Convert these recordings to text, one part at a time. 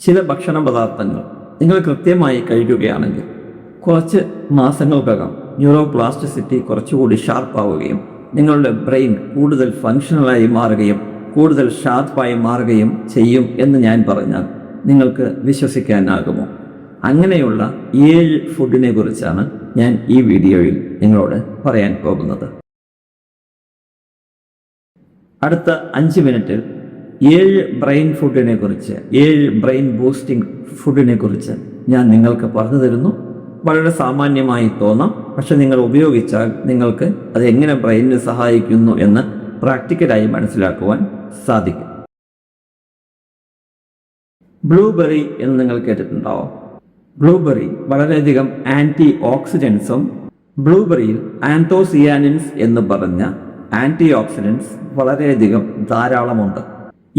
ചില ഭക്ഷണ പദാർത്ഥങ്ങൾ നിങ്ങൾ കൃത്യമായി കഴിക്കുകയാണെങ്കിൽ കുറച്ച് മാസങ്ങൾക്കകം ന്യൂറോപ്ലാസ്റ്റിസിറ്റി കുറച്ചുകൂടി ഷാർപ്പാവുകയും നിങ്ങളുടെ ബ്രെയിൻ കൂടുതൽ ഫങ്ഷണലായി മാറുകയും കൂടുതൽ ഷാർപ്പായി മാറുകയും ചെയ്യും എന്ന് ഞാൻ പറഞ്ഞാൽ നിങ്ങൾക്ക് വിശ്വസിക്കാനാകുമോ? അങ്ങനെയുള്ള 7 ഫുഡിനെ കുറിച്ചാണ് ഞാൻ ഈ വീഡിയോയിൽ നിങ്ങളോട് പറയാൻ പോകുന്നത്. അടുത്ത 5 മിനിറ്റിൽ 7 ബ്രെയിൻ ഫുഡിനെ കുറിച്ച്, 7 ബ്രെയിൻ ബൂസ്റ്റിംഗ് ഫുഡിനെ കുറിച്ച് ഞാൻ നിങ്ങൾക്ക് പറഞ്ഞു തരുന്നു. വളരെ സാമാന്യമായി തോന്നാം, പക്ഷെ നിങ്ങൾ ഉപയോഗിച്ചാൽ നിങ്ങൾക്ക് അത് എങ്ങനെ ബ്രെയിനിനെ സഹായിക്കുന്നു എന്ന് പ്രാക്ടിക്കലായി മനസ്സിലാക്കുവാൻ സാധിക്കും. ബ്ലൂബെറി എന്ന് നിങ്ങൾ കേട്ടിട്ടുണ്ടാവും. ബ്ലൂബെറി വളരെയധികം ആൻറ്റി ഓക്സിഡൻസും, ബ്ലൂബെറിയിൽ ആന്തോസിയാനിൻസ് എന്ന് പറഞ്ഞ ആൻറ്റി ഓക്സിഡൻസ് വളരെയധികം ധാരാളമുണ്ട്.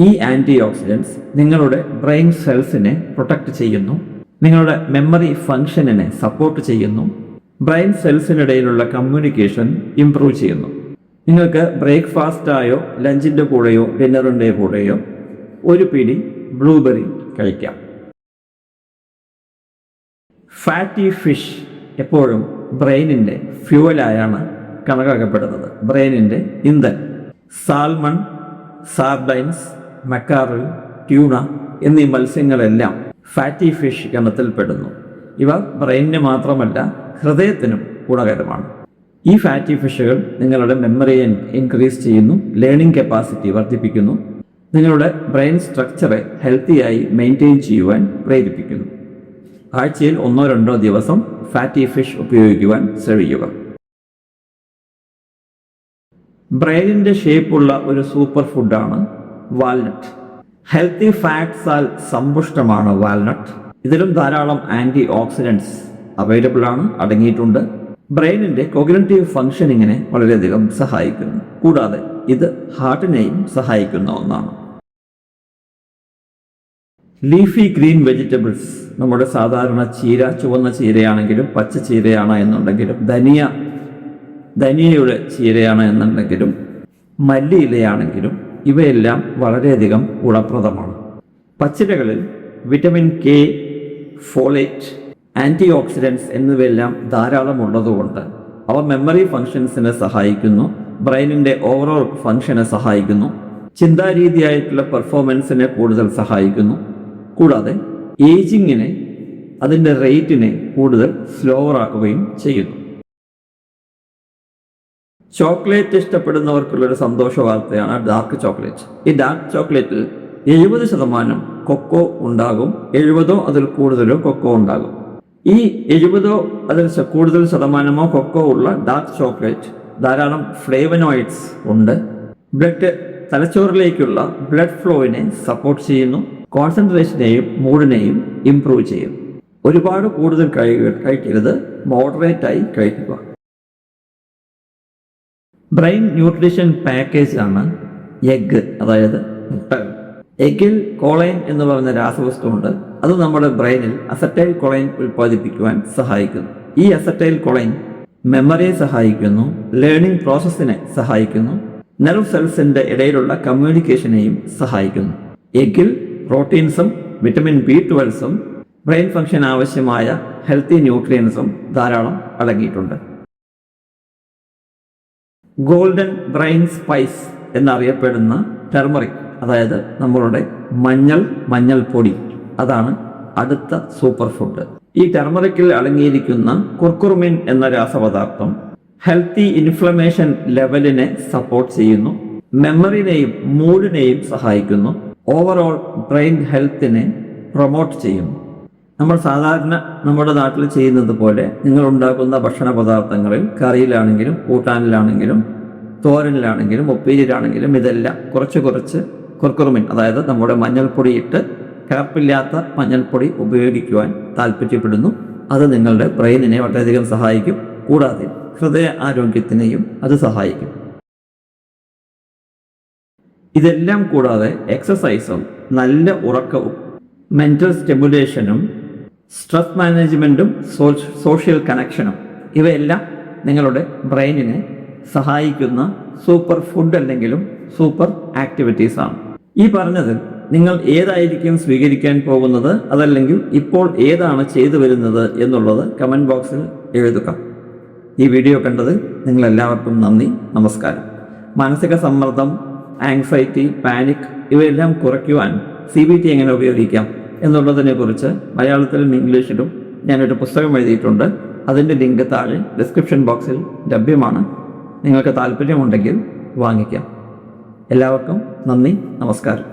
ഈ ആൻറ്റി ഓക്സിഡൻസ് നിങ്ങളുടെ ബ്രെയിൻ സെൽസിനെ പ്രൊട്ടക്റ്റ് ചെയ്യുന്നു, നിങ്ങളുടെ മെമ്മറി ഫങ്ഷനിനെ സപ്പോർട്ട് ചെയ്യുന്നു, ബ്രെയിൻ സെൽസിനിടയിലുള്ള കമ്മ്യൂണിക്കേഷൻ ഇംപ്രൂവ് ചെയ്യുന്നു. നിങ്ങൾക്ക് ബ്രേക്ക്ഫാസ്റ്റായോ ലഞ്ചിൻ്റെ കൂടെയോ ഡിന്നറിൻ്റെ കൂടെയോ ഒരു പിടി ബ്ലൂബെറി കഴിക്കാം. ഫാറ്റി ഫിഷ് എപ്പോഴും ബ്രെയിനിൻ്റെ ഫ്യൂവലായാണ് കണക്കാക്കപ്പെടുന്നത്, ബ്രെയിനിൻ്റെ ഇന്ധനം. സാൽമൺ, സാർഡൈൻസ്, മക്കാറിൽ, ട്യൂണ എന്നീ മത്സ്യങ്ങളെല്ലാം ഫാറ്റി ഫിഷ് ഗണത്തിൽപ്പെടുന്നു. ഇവ ബ്രെയിനിന് മാത്രമല്ല ഹൃദയത്തിനും ഗുണകരമാണ്. ഈ ഫാറ്റി ഫിഷുകൾ നിങ്ങളുടെ മെമ്മറിയെ ഇൻക്രീസ് ചെയ്യുന്നു, ലേണിംഗ് കപ്പാസിറ്റി വർദ്ധിപ്പിക്കുന്നു, നിങ്ങളുടെ ബ്രെയിൻ സ്ട്രക്ചറെ ഹെൽത്തിയായി മെയിൻറ്റെയിൻ ചെയ്യുവാൻ പ്രേരിപ്പിക്കുന്നു. ആഴ്ചയിൽ 1-2 ദിവസം ഫാറ്റി ഫിഷ് ഉപയോഗിക്കുവാൻ ശ്രമിക്കുക. ബ്രെയിനിൻ്റെ ഷേപ്പുള്ള ഒരു സൂപ്പർ ഫുഡാണ് വാൽനട്ട്. ഹെൽത്തി ഫാറ്റ്സാൽ സമ്പുഷ്ടമാണ് വാൽനട്ട്. ഇതിലും ധാരാളം ആൻറ്റി ഓക്സിഡൻസ് അവൈലബിൾ ആണ്, അടങ്ങിയിട്ടുണ്ട്. ബ്രെയിനിൻ്റെ കോഗ്നിറ്റീവ് ഫങ്ഷനിങ്ങിനെ വളരെയധികം സഹായിക്കുന്നു. കൂടാതെ ഇത് ഹാർട്ടിനെയും സഹായിക്കുന്ന ഒന്നാണ്. ലീഫി ഗ്രീൻ വെജിറ്റബിൾസ്, നമ്മുടെ സാധാരണ ചീര, ചുവന്ന ചീരയാണെങ്കിലും പച്ച ചീരയാണ് എന്നുണ്ടെങ്കിലും, ധനിയയുടെ ചീരയാണ് എന്നുണ്ടെങ്കിലും, മല്ലിയിലയാണെങ്കിലും ഇവയെല്ലാം വളരെയധികം ഗുണപ്രദമാണ്. പച്ചിലകളിൽ vitamin K, folate, antioxidants എന്നിവയെല്ലാം ധാരാളം ഉള്ളതുകൊണ്ട് അവ മെമ്മറി ഫങ്ഷൻസിനെ സഹായിക്കുന്നു, ബ്രെയിനിൻ്റെ ഓവറോൾ ഫങ്ഷനെ സഹായിക്കുന്നു, ചിന്താരീതിയായിട്ടുള്ള പെർഫോമൻസിനെ കൂടുതൽ സഹായിക്കുന്നു. കൂടാതെ ഏജിങ്ങിനെ, അതിൻ്റെ റേറ്റിനെ കൂടുതൽ സ്ലോവർ ആക്കുകയും ചെയ്യുന്നു. ചോക്ലേറ്റ് ഇഷ്ടപ്പെടുന്നവർക്കുള്ളൊരു സന്തോഷ വാർത്തയാണ് ഡാർക്ക് ചോക്ലേറ്റ്. ഈ ഡാർക്ക് ചോക്ലേറ്റിൽ 70% കൊക്കോ ഉണ്ടാകും, 70 അതിൽ കൂടുതലോ കൊക്കോ ഉണ്ടാകും. ഈ 70 അതിൽ കൂടുതൽ ശതമാനമോ കൊക്കോ ഉള്ള ഡാർക്ക് ചോക്ലേറ്റ് ധാരാളം ഫ്ലേവനോയിഡ്സ് ഉണ്ട്. തലച്ചോറിലേക്കുള്ള ബ്ലഡ് ഫ്ലോയിനെ സപ്പോർട്ട് ചെയ്യുന്നു, കോൺസെൻട്രേഷനെയും മൂഡിനെയും ഇംപ്രൂവ് ചെയ്യും. ഒരുപാട് കൂടുതൽ കഴിക്കരുത്, മോഡറേറ്റായി കഴിക്കുക. ബ്രെയിൻ ന്യൂട്രീഷൻ പാക്കേജ് ആണ് എഗ്ഗ്, അതായത് മുട്ടകൾ. എഗ്ഗിൽ കോളൈൻ എന്ന് പറയുന്ന രാസവസ്തു ഉണ്ട്. അത് നമ്മുടെ ബ്രെയിനിൽ അസറ്റൈൽ കൊളൈൻ ഉൽപ്പാദിപ്പിക്കുവാൻ സഹായിക്കുന്നു. ഈ അസറ്റൈൽ കൊളൈൻ മെമ്മറിയെ സഹായിക്കുന്നു, ലേണിംഗ് പ്രോസസ്സിനെ സഹായിക്കുന്നു, നെർവ് സെൽസിൻ്റെ ഇടയിലുള്ള കമ്മ്യൂണിക്കേഷനെയും സഹായിക്കുന്നു. എഗ്ഗിൽ പ്രോട്ടീൻസും വിറ്റമിൻ B12ഉം ബ്രെയിൻ ഫംഗ്ഷൻ ആവശ്യമായ ഹെൽത്തി ന്യൂട്രിയൻസും ധാരാളം അടങ്ങിയിട്ടുണ്ട്. ഗോൾഡൻ ബ്രെയിൻ സ്പൈസ് എന്നറിയപ്പെടുന്ന ടെർമറിക്, അതായത് നമ്മളുടെ മഞ്ഞൾപ്പൊടി, അതാണ് അടുത്ത സൂപ്പർ ഫുഡ്. ഈ ടെർമറിക്കിൽ അടങ്ങിയിരിക്കുന്ന കുർക്കുമിൻ എന്ന രാസപദാർത്ഥം ഹെൽത്തി ഇൻഫ്ലമേഷൻ ലെവലിനെ സപ്പോർട്ട് ചെയ്യുന്നു, മെമ്മറിനെയും മൂഡിനെയും സഹായിക്കുന്നു, ഓവറോൾ ബ്രെയിൻ ഹെൽത്തിനെ പ്രൊമോട്ട് ചെയ്യുന്നു. നമ്മൾ സാധാരണ നമ്മുടെ നാട്ടിൽ ചെയ്യുന്നത് പോലെ നിങ്ങൾ ഉണ്ടാക്കുന്ന ഭക്ഷണ പദാർത്ഥങ്ങളിൽ, കറിയിലാണെങ്കിലും കൂട്ടാനിലാണെങ്കിലും തോരനിലാണെങ്കിലും ഉപ്പേരിയിലാണെങ്കിലും ഇതെല്ലാം കുറച്ച് കുർക്കുമിൻ, അതായത് നമ്മുടെ മഞ്ഞൾപ്പൊടി ഇട്ട് കലർപ്പില്ലാത്ത മഞ്ഞൾപ്പൊടി ഉപയോഗിക്കുവാൻ താല്പര്യപ്പെടുന്നു. അത് നിങ്ങളുടെ ബ്രെയിനിനെ വളരെയധികം സഹായിക്കും. കൂടാതെ ഹൃദയ ആരോഗ്യത്തിനെയും അത് സഹായിക്കും. ഇതെല്ലാം കൂടാതെ എക്സസൈസും നല്ല ഉറക്കവും മെൻ്റൽ സ്റ്റിമുലേഷനും സ്ട്രെസ് മാനേജ്മെൻറ്റും സോഷ്യൽ കണക്ഷനും ഇവയെല്ലാം നിങ്ങളുടെ ബ്രെയിനിനെ സഹായിക്കുന്ന സൂപ്പർ ഫുഡ് അല്ലെങ്കിലും സൂപ്പർ ആക്ടിവിറ്റീസാണ്. ഈ പറഞ്ഞതിൽ നിങ്ങൾ ഏതായിരിക്കും സ്വീകരിക്കാൻ പോകുന്നത്, അതല്ലെങ്കിൽ ഇപ്പോൾ ഏതാണ് ചെയ്തു വരുന്നത് എന്നുള്ളത് കമൻറ്റ് ബോക്സിൽ എഴുതുക. ഈ വീഡിയോ കണ്ടത് നിങ്ങളെല്ലാവർക്കും നന്ദി, നമസ്കാരം. മാനസിക സമ്മർദ്ദം, ആങ്സൈറ്റി, പാനിക് ഇവയെല്ലാം കുറയ്ക്കുവാൻ CBT എങ്ങനെ ഉപയോഗിക്കാം എന്നുള്ളതിനെ കുറിച്ച് മലയാളത്തിലും ഇംഗ്ലീഷിലും ഞാനൊരു പുസ്തകം എഴുതിയിട്ടുണ്ട്. അതിൻ്റെ ലിങ്ക് താഴെ ഡിസ്ക്രിപ്ഷൻ ബോക്സിൽ ലഭ്യമാണ്. നിങ്ങൾക്ക് താല്പര്യമുണ്ടെങ്കിൽ വാങ്ങിക്കാം. എല്ലാവർക്കും നന്ദി, നമസ്കാരം.